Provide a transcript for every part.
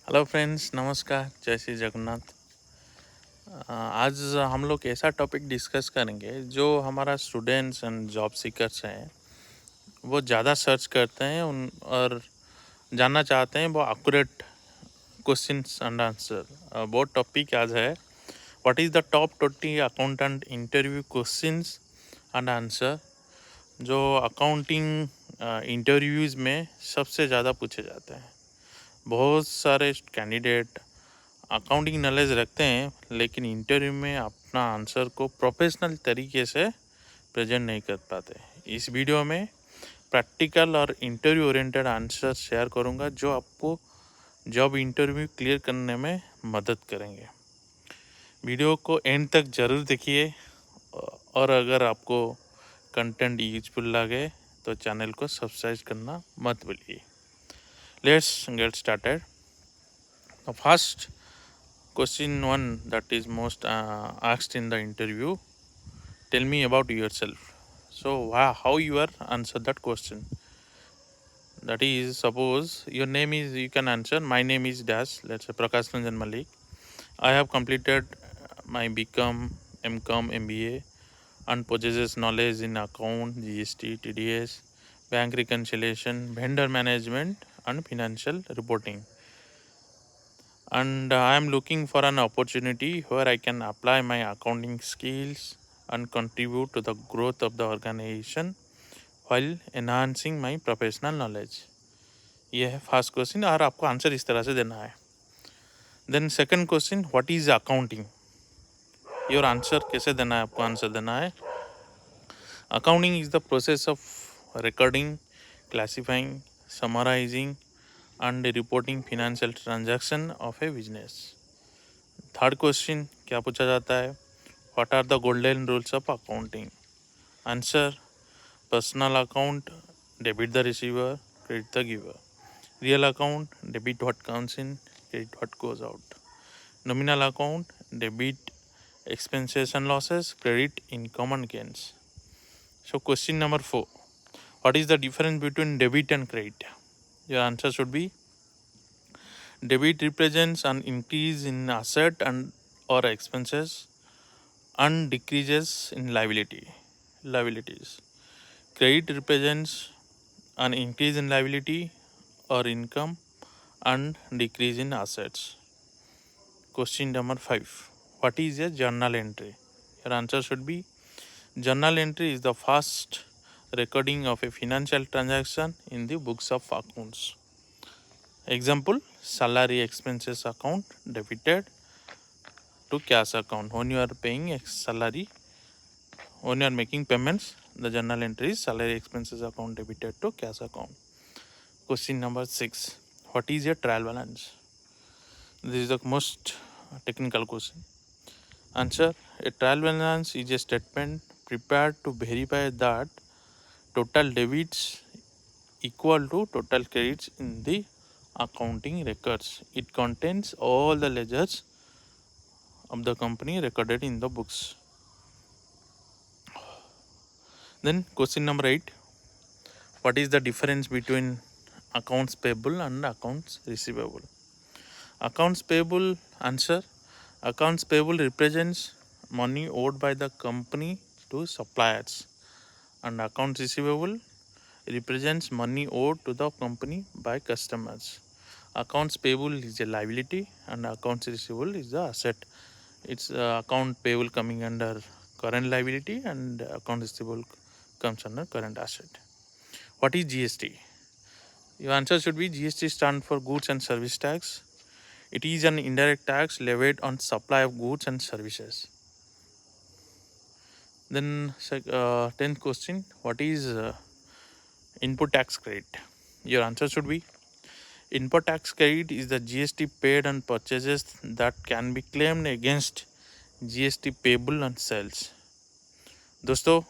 Hello friends, नमस्कार, जय श्री जगन्नाथ। आज हम लोग ऐसा टॉपिक डिस्कस करेंगे जो हमारा स्टूडेंट्स एंड जॉब सीकर्स हैं वो ज़्यादा सर्च करते हैं उन और जानना चाहते हैं वो एक्यूरेट क्वेश्चंस एंड आंसर। वो टॉपिक आज है what is the top 20 accountant interview questions and answer जो अकाउंटिंग इंटरव्यूज़ में सबसे ज़्यादा पूछे जाते हैं। बहुत सारे कैंडिडेट अकाउंटिंग नॉलेज रखते हैं लेकिन इंटरव्यू में अपना आंसर को प्रोफेशनल तरीके से प्रेजेंट नहीं कर पाते। इस वीडियो में प्रैक्टिकल और इंटरव्यू ओरिएंटेड आंसर शेयर करूंगा जो आपको जॉब इंटरव्यू क्लियर करने में मदद करेंगे। वीडियो को एंड तक ज़रूर देखिए और अगर आपको कंटेंट यूजफुल लगे तो चैनल को सब्सक्राइब करना मत भूलिए। Let's get started. First question one that is most asked in the interview: tell me about yourself. So how you are answer that question? That is, suppose your name is, you can answer my name is dash, let's say Prakash Ranjan Malik. I have completed my BCom, MCom, MBA and possesses knowledge in account, GST, TDS, bank reconciliation, vendor management and financial reporting. And I am looking for an opportunity where I can apply my accounting skills and contribute to the growth of the organization while enhancing my professional knowledge. ये है first question और आपको answer इस तरह से देना है। Then second question, what is accounting? ये और आंसर कैसे देना है, आपको आंसर देना है accounting is the process of recording, classifying, summarising and reporting financial transaction of a business. Third question क्या पूछा जाता है, what are the golden rules of accounting? Answer, personal account debit the receiver, credit the giver. Real account debit what comes in, credit what goes out. Nominal account debit expenses and losses, credit income and gains. So question number 4, what is the difference between debit and credit? Your answer should be debit represents an increase in asset and or expenses and decreases in liabilities. Credit represents an increase in liability or income and decrease in assets. Question number 5, what is a journal entry? Your answer should be journal entry is the first recording of a financial transaction in the books of accounts. Example, salary expenses account debited to cash account. When you are paying salary, when you are making payments, the journal entry is salary expenses account debited to cash account. Question number 6, what is a trial balance? This is the most technical question. Answer, a trial balance is a statement prepared to verify that total debits equal to total credits in the accounting records. It contains all the ledgers of the company recorded in the books. Then question number 8, what is the difference between accounts payable and accounts receivable? Accounts payable, answer, accounts payable represents money owed by the company to suppliers, and accounts receivable represents money owed to the company by customers. Accounts payable is a liability and accounts receivable is the asset. It's account payable coming under current liability and account receivable comes under current asset. What is GST? Your answer should be GST stands for goods and service tax. It is an indirect tax levied on supply of goods and services. Then 10th question, what is input tax credit? Your answer should be input tax credit is the GST paid on purchases that can be claimed against GST payable on sales. दोस्तों,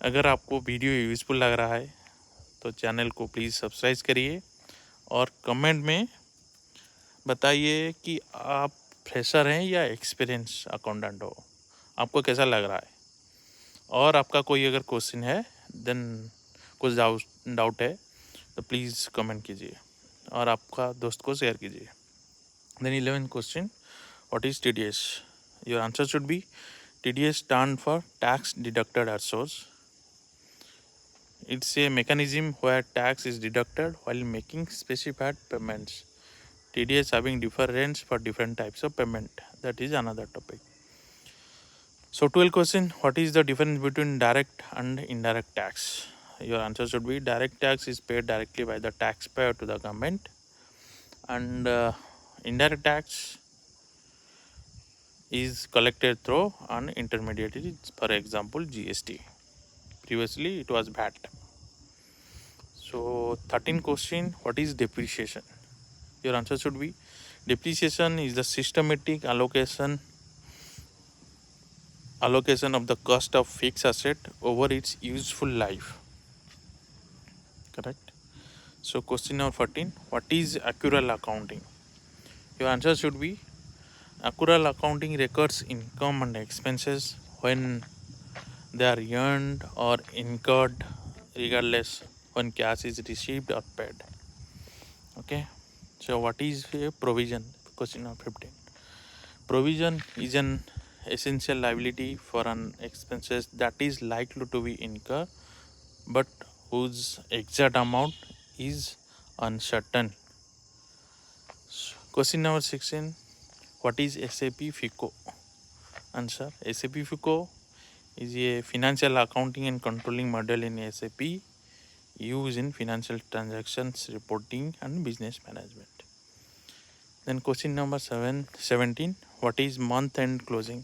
अगर आपको video useful लग रहा है तो channel को please subscribe करिए और कमेंट में बताइए कि आप फ्रेशर हैं या एक्सपीरियंस अकाउंटेंट हो, आपको कैसा लग रहा है। और आपका कोई अगर क्वेश्चन है, देन कुछ डाउट है तो प्लीज़ कमेंट कीजिए। और आपका दोस्त को शेयर कीजिए। Then 11th question, what is TDS? Your answer should be TDS stand for tax deducted at source. It's a mechanism where tax is deducted while making specified payments. TDS having different rates for different types of payment. That is another topic. So 12th question, what is the difference between direct and indirect tax? Your answer should be direct tax is paid directly by the taxpayer to the government, and indirect tax is collected through an intermediary, for example GST. Previously it was VAT. So 13th question, what is depreciation? Your answer should be depreciation is the systematic allocation of the cost of fixed asset over its useful life. Correct. So question number 14, what is accrual accounting? Your answer should be accrual accounting records income and expenses when they are earned or incurred, regardless when cash is received or paid. Okay. So what is a provision? Question number 15. Provision is an essential liability for an expenses that is likely to be incurred but whose exact amount is uncertain. Question number 16, what is SAP FICO? Answer, SAP FICO is a financial accounting and controlling model in SAP used in financial transactions reporting and business management. Then question number 17, what is month-end closing?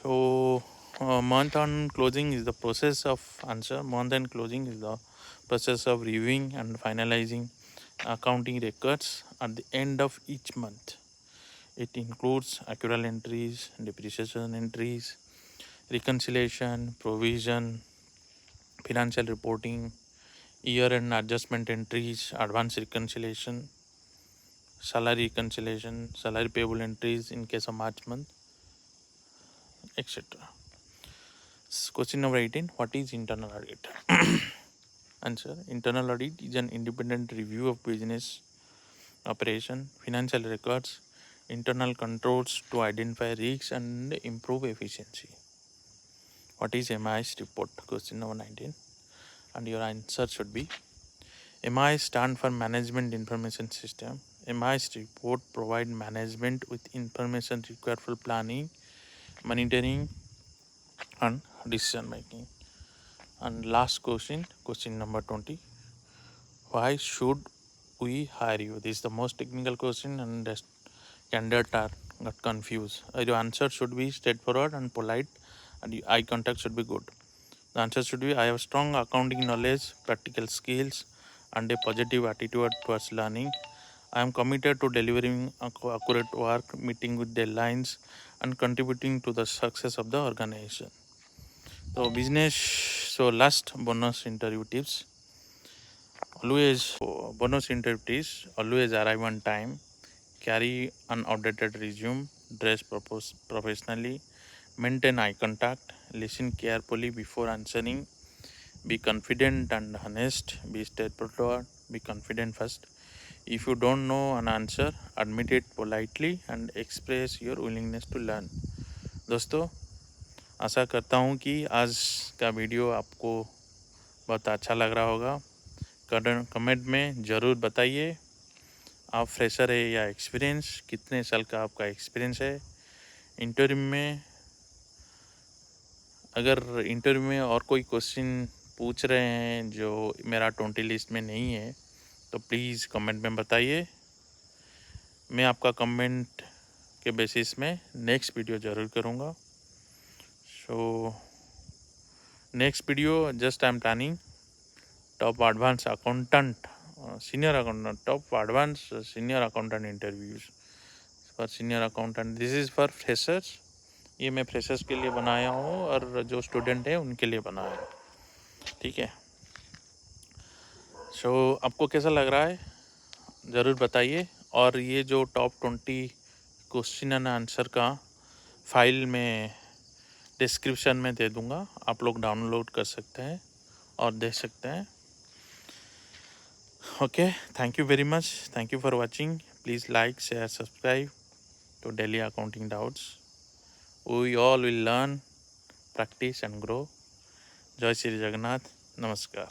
So month-end closing is the process of month-end closing is the process of reviewing and finalizing accounting records at the end of each month. It includes accrual entries, depreciation entries, reconciliation, provision, financial reporting, year-end adjustment entries, advance reconciliation, salary reconciliation, salary payable entries in case of March month, etc. Question number 18, what is internal audit? Answer, internal audit is an independent review of business operation, financial records, internal controls to identify risks and improve efficiency. What is MIS report? Question number 19, and your answer should be MIS stand for Management Information System. MIS report provide management with information required for planning, monitoring and decision making. And last question, question number 20, why should we hire you? This is the most technical question and the candidate got confused. Your answer should be straightforward and polite, and your eye contact should be good. The answer should be I have strong accounting knowledge, practical skills and a positive attitude towards learning. I am committed to delivering accurate work, meeting with deadlines and contributing to the success of the organization. So last bonus interview tips. Bonus interview tips, always arrive on time, carry an outdated resume, dress professionally, maintain eye contact, listen carefully before answering, be confident and honest, be straightforward, be confident first. If you don't know an answer, admit it politely and express your willingness to learn. दोस्तों, आशा करता हूँ कि आज का video आपको बहुत अच्छा लग रहा होगा। कमेंट में ज़रूर बताइए आप फ्रेशर है या एक्सपीरियंस, कितने साल का आपका एक्सपीरियंस है। इंटरव्यू में अगर इंटरव्यू में और कोई क्वेश्चन पूछ रहे हैं जो मेरा 20 लिस्ट में नहीं है तो प्लीज़ कमेंट में बताइए। मैं आपका कमेंट के बेसिस में नेक्स्ट वीडियो ज़रूर करूँगा। So next video just I am planning top advanced accountant, senior accountant, top advanced senior accountant interviews for senior accountant. This is for freshers. ये मैं फ्रेशर्स के लिए बनाया हूँ और जो स्टूडेंट है उनके लिए बनाया है। ठीक है। सो आपको कैसा लग रहा है ज़रूर बताइए। और ये जो टॉप 20 क्वेश्चन एंड आंसर का फाइल मैं डिस्क्रिप्शन में दे दूँगा, आप लोग डाउनलोड कर सकते हैं और देख सकते हैं। Okay, thank you very much. Thank you for watching. Please like, share, subscribe to Daily Accounting Doubts. We all will learn, practice and grow. Jai Shri Jagannath. Namaskar.